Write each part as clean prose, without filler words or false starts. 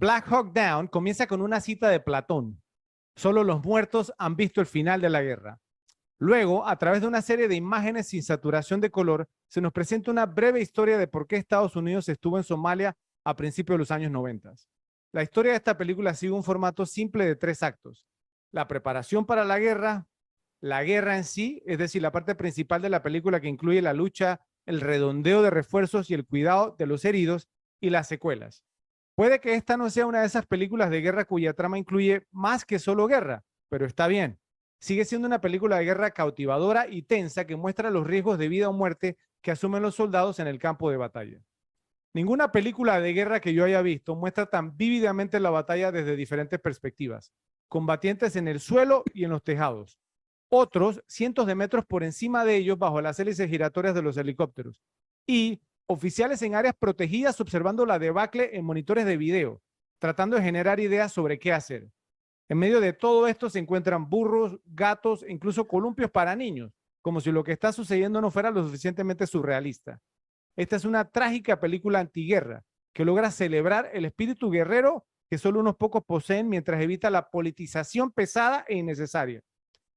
Black Hawk Down comienza con una cita de Platón. Solo los muertos han visto el final de la guerra. Luego, a través de una serie de imágenes sin saturación de color, se nos presenta una breve historia de por qué Estados Unidos estuvo en Somalia a principios de los años 90. La historia de esta película sigue un formato simple de 3 actos. La preparación para la guerra en sí, es decir, la parte principal de la película que incluye la lucha, el redondeo de refuerzos y el cuidado de los heridos, y las secuelas. Puede que esta no sea una de esas películas de guerra cuya trama incluye más que solo guerra, pero está bien. Sigue siendo una película de guerra cautivadora y tensa que muestra los riesgos de vida o muerte que asumen los soldados en el campo de batalla. Ninguna película de guerra que yo haya visto muestra tan vívidamente la batalla desde diferentes perspectivas. Combatientes en el suelo y en los tejados. Otros cientos de metros por encima de ellos bajo las hélices giratorias de los helicópteros. Y oficiales en áreas protegidas observando la debacle en monitores de video, tratando de generar ideas sobre qué hacer. En medio de todo esto se encuentran burros, gatos e incluso columpios para niños, como si lo que está sucediendo no fuera lo suficientemente surrealista. Esta es una trágica película antiguerra que logra celebrar el espíritu guerrero que solo unos pocos poseen mientras evita la politización pesada e innecesaria.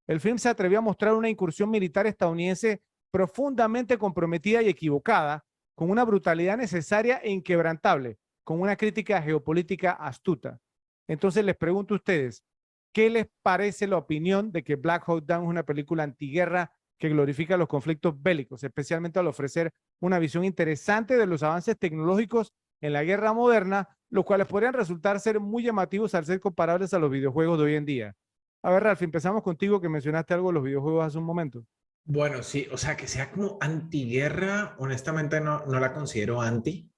El film se atrevió a mostrar una incursión militar estadounidense profundamente comprometida y equivocada, con una brutalidad necesaria e inquebrantable, con una crítica geopolítica astuta. Entonces les pregunto a ustedes, ¿qué les parece la opinión de que Black Hawk Down es una película antiguerra que glorifica los conflictos bélicos, especialmente al ofrecer una visión interesante de los avances tecnológicos en la guerra moderna, los cuales podrían resultar ser muy llamativos al ser comparables a los videojuegos de hoy en día? A ver, Ralph, empezamos contigo, que mencionaste algo de los videojuegos hace un momento. Bueno, sí, o sea, que sea como antiguerra, honestamente no la considero anti.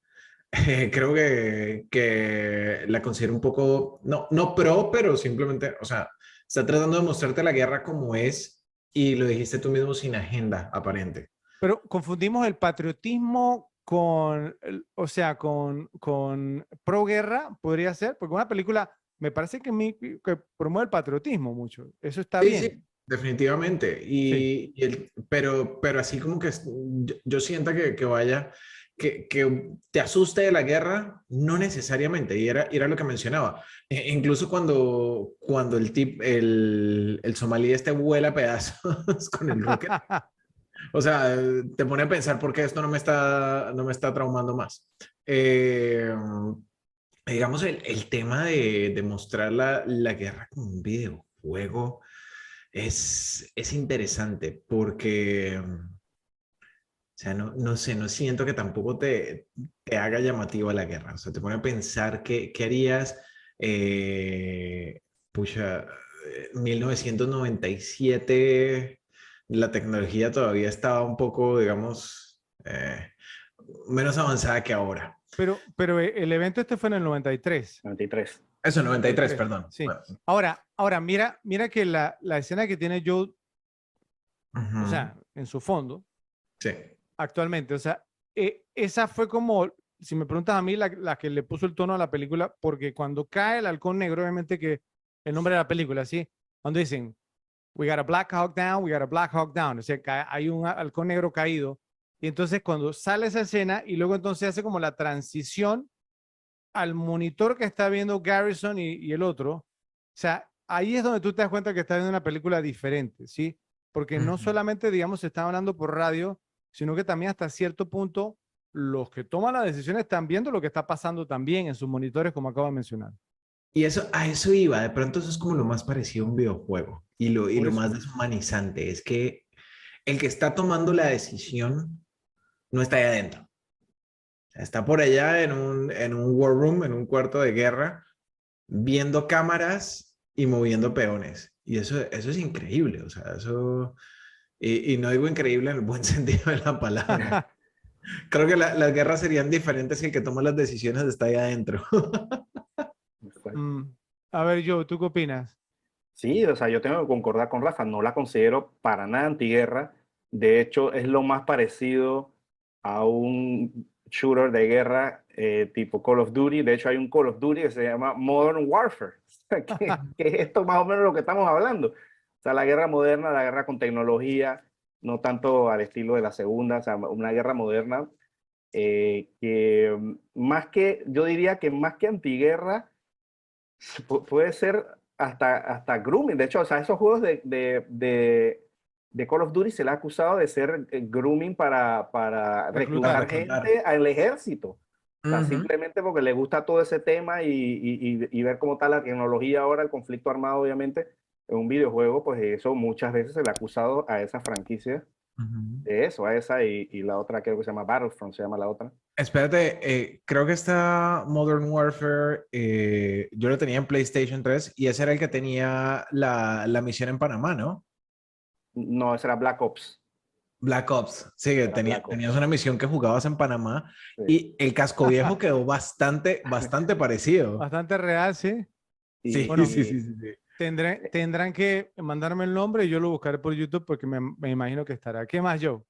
Creo que la considero un poco, no pro, pero simplemente, o sea, está tratando de mostrarte la guerra como es y lo dijiste tú mismo sin agenda aparente. Pero confundimos el patriotismo con, o sea, con pro-guerra, podría ser, porque una película me parece que promueve el patriotismo mucho. Eso está Sí, bien. sí, definitivamente. Sí. Pero así como que yo siento que vaya, que te asuste de la guerra, no necesariamente. Y era lo que mencionaba. Incluso cuando el somalí este vuela a pedazos con el rocket. O sea, te pone a pensar por qué esto no me está traumando más. Eh, digamos, el tema de mostrar la guerra como un videojuego es interesante porque, o sea, no sé, no siento que tampoco te haga llamativa la guerra. O sea, te pone a pensar qué harías, pucha, 1997, la tecnología todavía estaba un poco, digamos, menos avanzada que ahora. Pero el evento este fue en el 93. 93. Eso, 93, 93, perdón. sí. Bueno, Ahora mira que la escena que tiene Joe, o ujú, sea, en su fondo, sí. actualmente, o sea, esa fue como, si me preguntas a mí, la que le puso el tono a la película, porque cuando cae el halcón negro, obviamente que el nombre de la película, ¿sí? Cuando dicen, we got a Black Hawk down, we got a Black Hawk down, o sea, hay un halcón negro caído, y entonces cuando sale esa escena y luego entonces hace como la transición al monitor que está viendo Garrison y el otro, o sea, ahí es donde tú te das cuenta que estás viendo una película diferente, ¿sí? Porque no Ujú. solamente, digamos, se está hablando por radio, sino que también hasta cierto punto los que toman las decisiones están viendo lo que está pasando también en sus monitores, como acabo de mencionar. Y a eso iba, de pronto eso es como lo más parecido a un videojuego y Por lo eso. más deshumanizante es que el que está tomando la decisión no está ahí adentro. O sea, está por allá en un war room, en un cuarto de guerra, viendo cámaras y moviendo peones. Y eso es increíble, o sea, y no digo increíble en el buen sentido de la palabra. Creo que las guerras serían diferentes si el que toma las decisiones está ahí adentro. Mm, a ver, Joe, ¿tú qué opinas? Sí, o sea, yo tengo que concordar con Rafa, no la considero para nada antiguerra. De hecho, es lo más parecido a un shooter de guerra tipo Call of Duty. De hecho, hay un Call of Duty que se llama Modern Warfare, que es esto más o menos lo que estamos hablando. O sea, la guerra moderna, la guerra con tecnología, no tanto al estilo de la segunda, o sea, una guerra moderna que más que, yo diría que más que antiguerra, Puede ser hasta grooming. De hecho, o sea, esos juegos de Call of Duty se le ha acusado de ser grooming para reclutar Reclutar. gente al ejército. O sea, Ujú. simplemente porque le gusta todo ese tema y ver cómo está la tecnología ahora, el conflicto armado, obviamente, en un videojuego, pues eso muchas veces se le ha acusado a esa franquicia Ujú. de eso, a esa y la otra creo que se llama Battlefront, se llama la otra. Espérate, creo que está Modern Warfare, yo lo tenía en PlayStation 3 y ese era el que tenía la misión en Panamá, ¿no? No, esa era Black Ops. Black Ops, sí, que Era Black tenías Ops. una misión que jugabas en Panamá Sí. y el casco viejo quedó bastante parecido. Bastante real, sí. Sí, Y, Bueno, sí, y sí, sí, sí. tendrán que mandarme el nombre y yo lo buscaré por YouTube porque me imagino que estará. ¿Qué más, Joe?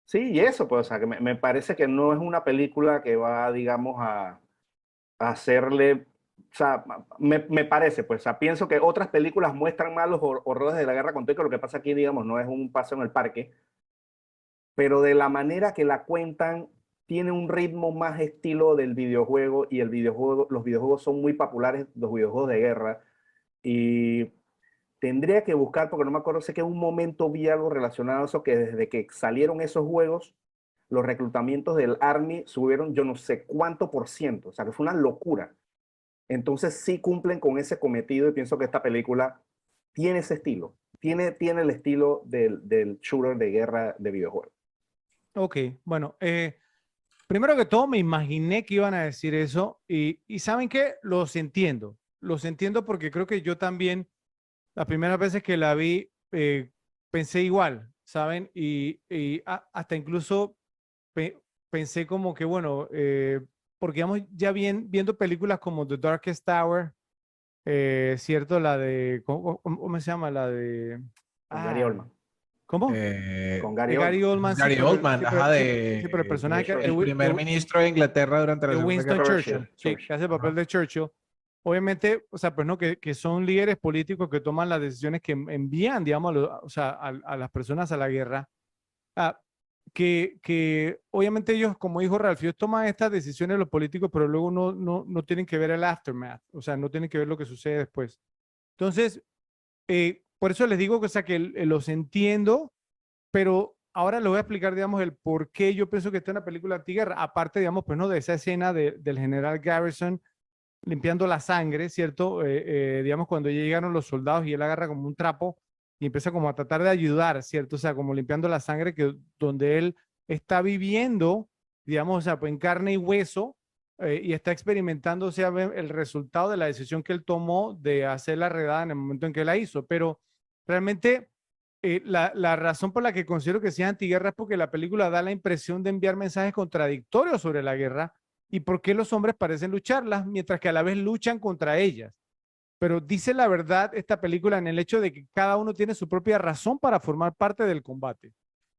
sí, y eso, pues, o sea, que me parece que no es una película que va, digamos, a hacerle, o sea, me parece, pues, o sea, pienso que otras películas muestran más los horrores de la guerra contra que lo que pasa aquí, digamos, no es un paseo en el parque, pero de la manera que la cuentan, tiene un ritmo más estilo del videojuego y los videojuegos son muy populares, los videojuegos de guerra, y tendría que buscar, porque no me acuerdo, sé que en un momento vi algo relacionado a eso, que desde que salieron esos juegos, los reclutamientos del Army subieron yo no sé cuánto por ciento, o sea, que fue una locura. Entonces sí cumplen con ese cometido y pienso que esta película tiene ese estilo, tiene el estilo del shooter de guerra de videojuegos. Ok, bueno, primero que todo me imaginé que iban a decir eso y ¿saben qué? Los entiendo porque creo que yo también, las primeras veces que la vi, pensé igual, ¿saben? Hasta incluso pensé como que, bueno, porque vamos ya viendo películas como The Darkest Tower, ¿cierto? La de, ¿cómo se llama? La de... Con Gary Ah, Oldman. ¿cómo? Con De Gary Gary Oldman. Oldman, sí, Gary pero Oldman, ajá, sí, pero el personaje que, el primer ministro de Inglaterra durante la de Segunda Winston Guerra Churchill, Mundial. sí, que hace el papel Ajá. de Churchill, obviamente, o sea, pues no, que son líderes políticos que toman las decisiones que envían, digamos, o sea, a las personas a la guerra. Ah, que obviamente ellos, como dijo Ralph, ellos toman estas decisiones los políticos, pero luego no tienen que ver el aftermath, o sea, no tienen que ver lo que sucede después. Entonces, por eso les digo que, o sea, que los entiendo, pero ahora les voy a explicar, digamos, el por qué yo pienso que esta es una película antiguerra, aparte, digamos, pues no, de esa escena del general Garrison limpiando la sangre, ¿cierto? Digamos, cuando ya llegaron los soldados y él agarra como un trapo y empieza como a tratar de ayudar, ¿cierto? O sea, como limpiando la sangre que donde él está viviendo, digamos, o sea, pues en carne y hueso, y está experimentando, o sea, el resultado de la decisión que él tomó de hacer la redada en el momento en que la hizo. Pero realmente la razón por la que considero que sea antiguerra es porque la película da la impresión de enviar mensajes contradictorios sobre la guerra y por qué los hombres parecen lucharlas mientras que a la vez luchan contra ellas. Pero dice la verdad esta película en el hecho de que cada uno tiene su propia razón para formar parte del combate.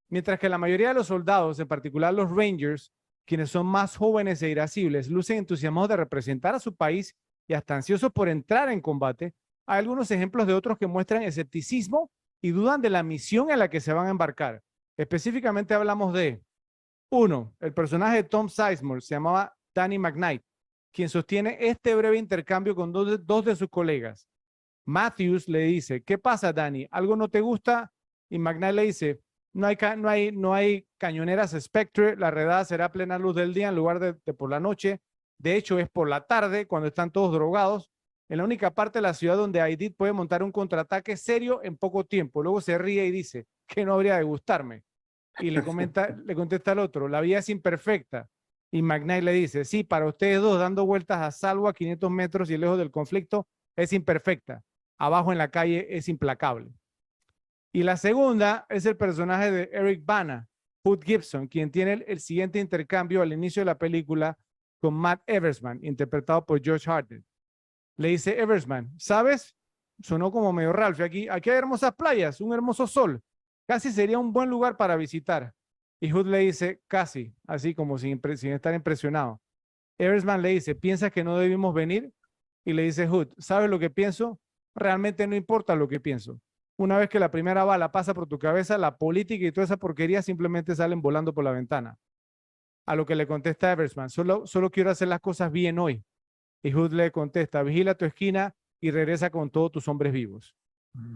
Mientras que la mayoría de los soldados, en particular los Rangers, quienes son más jóvenes e irascibles, lucen entusiasmados de representar a su país y hasta ansiosos por entrar en combate, hay algunos ejemplos de otros que muestran escepticismo y dudan de la misión en la que se van a embarcar. Específicamente hablamos de, uno, el personaje de Tom Sizemore se llamaba Danny McKnight, quien sostiene este breve intercambio con dos de sus colegas. Matthews le dice, ¿qué pasa, Danny? ¿Algo no te gusta? Y McKnight le dice, no hay cañoneras Spectre, la redada será a plena luz del día en lugar de por la noche. De hecho, es por la tarde, cuando están todos drogados, en la única parte de la ciudad donde Aidid puede montar un contraataque serio en poco tiempo. Luego se ríe y dice, que no habría de gustarme. Y le contesta al otro, la vía es imperfecta. Y McKnight le dice, sí, para ustedes dos dando vueltas a salvo a 500 metros y lejos del conflicto, es imperfecta. Abajo en la calle es implacable. Y la segunda es el personaje de Eric Bana, Hood Gibson, quien tiene el siguiente intercambio al inicio de la película con Matt Eversman, interpretado por George Harden. Le dice Eversman, ¿sabes? Sonó como medio Ralph. Aquí hay hermosas playas, un hermoso sol. Casi sería un buen lugar para visitar. Y Hood le dice, casi, así como sin estar impresionado. Eversman le dice, ¿piensas que no debimos venir? Y le dice Hood, ¿sabes lo que pienso? Realmente no importa lo que pienso. Una vez que la primera bala pasa por tu cabeza, la política y toda esa porquería simplemente salen volando por la ventana. A lo que le contesta Eversman, solo quiero hacer las cosas bien hoy. Y Hood le contesta, vigila tu esquina y regresa con todos tus hombres vivos.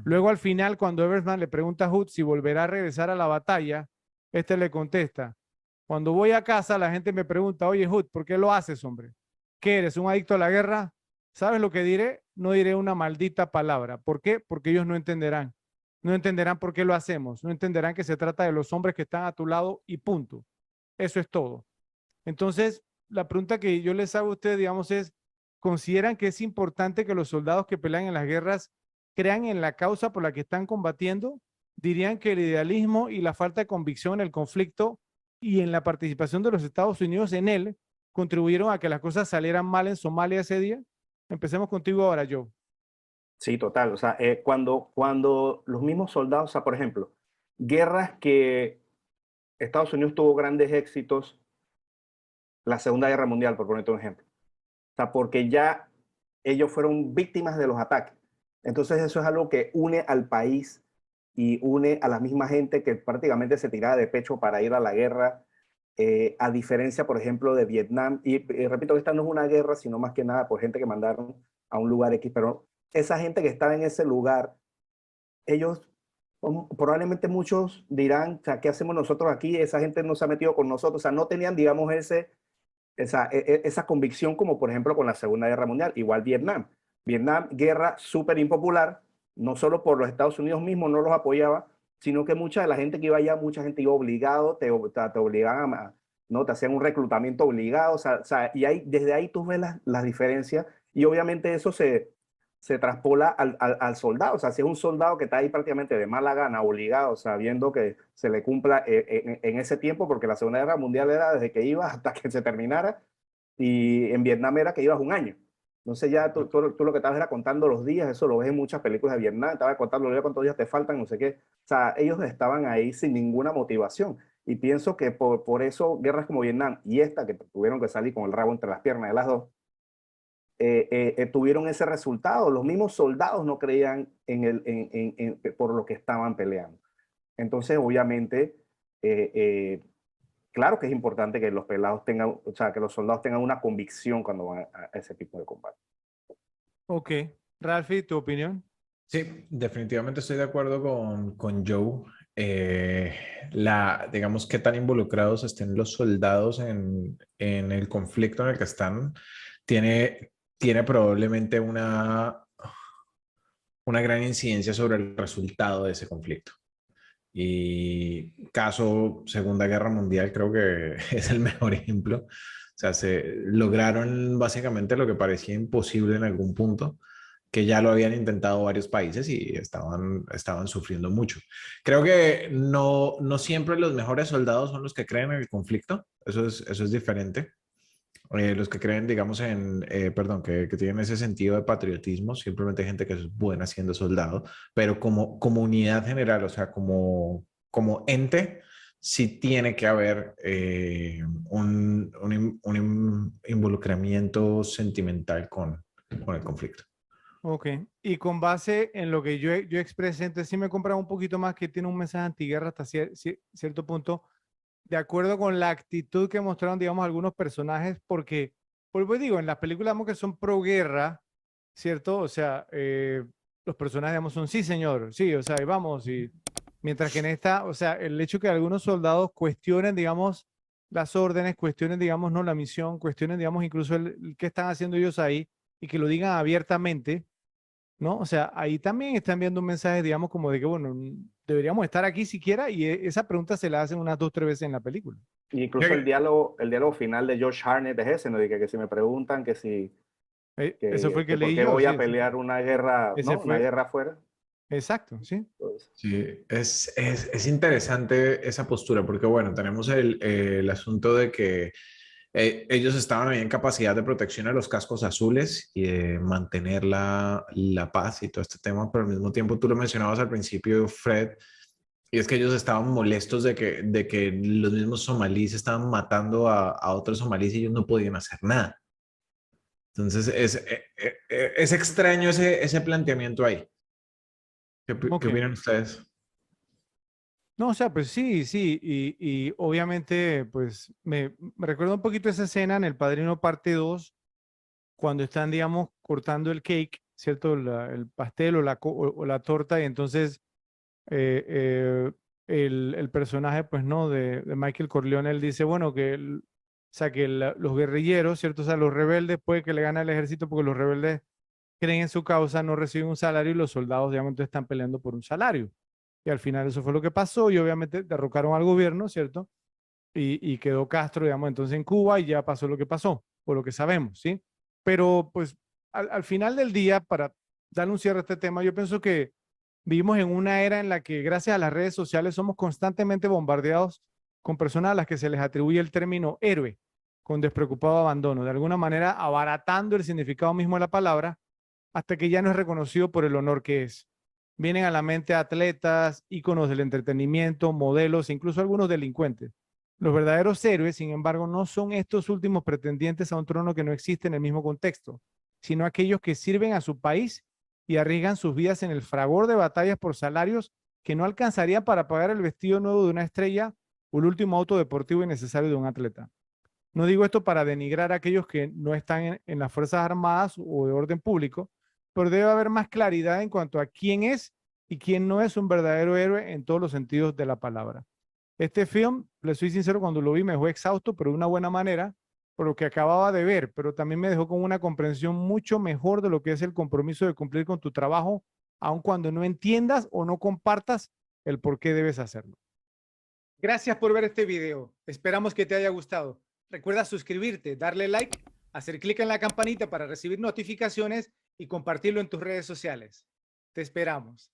Luego al final, cuando Eversman le pregunta a Hood si volverá a regresar a la batalla, este le contesta, cuando voy a casa la gente me pregunta, oye Hood, ¿por qué lo haces, hombre? ¿Qué eres, un adicto a la guerra? ¿Sabes lo que diré? No diré una maldita palabra. ¿Por qué? Porque ellos no entenderán. No entenderán por qué lo hacemos. No entenderán que se trata de los hombres que están a tu lado y punto. Eso es todo. Entonces, la pregunta que yo les hago a ustedes, digamos, es, ¿consideran que es importante que los soldados que pelean en las guerras crean en la causa por la que están combatiendo? ¿Dirían que el idealismo y la falta de convicción en el conflicto y en la participación de los Estados Unidos en él contribuyeron a que las cosas salieran mal en Somalia ese día? Empecemos contigo ahora, Joe. Sí, total. O sea, cuando los mismos soldados, o sea, por ejemplo, guerras que Estados Unidos tuvo grandes éxitos, la Segunda Guerra Mundial, por ponerte un ejemplo. O sea, porque ya ellos fueron víctimas de los ataques. Entonces eso es algo que une al país y une a la misma gente que prácticamente se tiraba de pecho para ir a la guerra, a diferencia, por ejemplo, de Vietnam. Y repito que esta no es una guerra, sino más que nada por gente que mandaron a un lugar X, pero esa gente que estaba en ese lugar, ellos probablemente muchos dirán, o sea, ¿qué hacemos nosotros aquí? Esa gente no se ha metido con nosotros, o sea, no tenían, digamos, esa convicción como por ejemplo con la Segunda Guerra Mundial, igual Vietnam. Vietnam, guerra súper impopular, no solo por los Estados Unidos mismos no los apoyaba, sino que mucha de la gente que iba allá, mucha gente iba obligado, te obligaban ¿no? Te hacían un reclutamiento obligado, o sea, y ahí, desde ahí tú ves las diferencias y obviamente eso se traspola al soldado. O sea, si es un soldado que está ahí prácticamente de mala gana, obligado, sabiendo que se le cumpla en ese tiempo, porque la Segunda Guerra Mundial era desde que ibas hasta que se terminara, y en Vietnam era que ibas un año. Entonces ya tú lo que estabas era contando los días, eso lo ves en muchas películas de Vietnam, estabas contando los días, cuántos días te faltan, no sé qué. O sea, ellos estaban ahí sin ninguna motivación. Y pienso que por eso guerras como Vietnam y esta, que tuvieron que salir con el rabo entre las piernas de las dos, tuvieron ese resultado. Los mismos soldados no creían por lo que estaban peleando. Entonces, obviamente, claro que es importante que los pelados tengan, o sea, que los soldados tengan una convicción cuando van a ese tipo de combate. Ok. Ralphie, ¿tu opinión? Sí, definitivamente estoy de acuerdo con Joe. Digamos, qué tan involucrados estén los soldados en el conflicto en el que están, tiene probablemente una gran incidencia sobre el resultado de ese conflicto. Y caso Segunda Guerra Mundial creo que es el mejor ejemplo. O sea, se lograron básicamente lo que parecía imposible en algún punto, que ya lo habían intentado varios países y estaban sufriendo mucho. Creo que no siempre los mejores soldados son los que creen en el conflicto, eso es diferente. Los que creen, digamos, perdón, que tienen ese sentido de patriotismo, simplemente hay gente que es buena siendo soldado, pero como comunidad general, o sea, como ente, sí tiene que haber un involucramiento sentimental con el conflicto. Ok. Y con base en lo que yo expresé, entonces sí me compran un poquito más que tiene un mensaje antiguerra hasta cierto punto, de acuerdo con la actitud que mostraron, digamos, algunos personajes, porque, pues digo, en las películas digamos que son pro guerra, ¿cierto? O sea, los personajes, digamos, son sí, señor, sí, o sea, y vamos, y mientras que en esta, o sea, el hecho que algunos soldados cuestionen, digamos, las órdenes, cuestionen, digamos, no la misión, cuestionen, digamos, incluso el qué están haciendo ellos ahí y que lo digan abiertamente, ¿no? O sea, ahí también están viendo un mensaje, digamos, como de que, bueno, deberíamos estar aquí siquiera, y esa pregunta se la hacen unas 2 o 3 veces en la película. Y incluso el diálogo final de George Harnett es ese, ¿no? De que si me preguntan Eso fue el que por leí qué yo, voy sí, a pelear una guerra, ese ¿no? Una fue, guerra afuera. exacto, sí. Pues, Sí, es interesante esa postura, porque bueno, tenemos el asunto de que ellos estaban ahí en capacidad de protección a los cascos azules y de mantener la paz y todo este tema, pero al mismo tiempo tú lo mencionabas al principio, Fred, y es que ellos estaban molestos de que los mismos somalíes estaban matando a otros somalíes y ellos no podían hacer nada. Entonces es extraño ese planteamiento ahí. ¿Qué Ok. opinan ustedes? No, o sea, pues sí, sí, y obviamente, pues me recuerda un poquito esa escena en El Padrino parte 2 cuando están, digamos, cortando el cake ¿cierto? El pastel o la torta, y entonces el personaje, pues no, de Michael Corleone, él dice, bueno, o sea, que los guerrilleros, ¿cierto? O sea, los rebeldes puede que le gane al ejército porque los rebeldes creen en su causa, no reciben un salario y los soldados, digamos, entonces están peleando por un salario. Y al final eso fue lo que pasó y obviamente derrocaron al gobierno, ¿cierto? Y quedó Castro, digamos, entonces en Cuba y ya pasó lo que pasó, por lo que sabemos, ¿sí? Pero pues al final del día, para darle un cierre a este tema, yo pienso que vivimos en una era en la que gracias a las redes sociales somos constantemente bombardeados con personas a las que se les atribuye el término héroe, con despreocupado abandono, de alguna manera abaratando el significado mismo de la palabra hasta que ya no es reconocido por el honor que es. Vienen a la mente atletas, íconos del entretenimiento, modelos, incluso algunos delincuentes. Los verdaderos héroes, sin embargo, no son estos últimos pretendientes a un trono que no existe en el mismo contexto, sino aquellos que sirven a su país y arriesgan sus vidas en el fragor de batallas por salarios que no alcanzarían para pagar el vestido nuevo de una estrella o el último auto deportivo innecesario de un atleta. No digo esto para denigrar a aquellos que no están en las Fuerzas Armadas o de orden público, pero debe haber más claridad en cuanto a quién es y quién no es un verdadero héroe en todos los sentidos de la palabra. Este film, le soy sincero, cuando lo vi me dejó exhausto, pero de una buena manera, por lo que acababa de ver, pero también me dejó con una comprensión mucho mejor de lo que es el compromiso de cumplir con tu trabajo, aun cuando no entiendas o no compartas el por qué debes hacerlo. Gracias por ver este video. Esperamos que te haya gustado. Recuerda suscribirte, darle like, hacer clic en la campanita para recibir notificaciones y compartirlo en tus redes sociales. Te esperamos.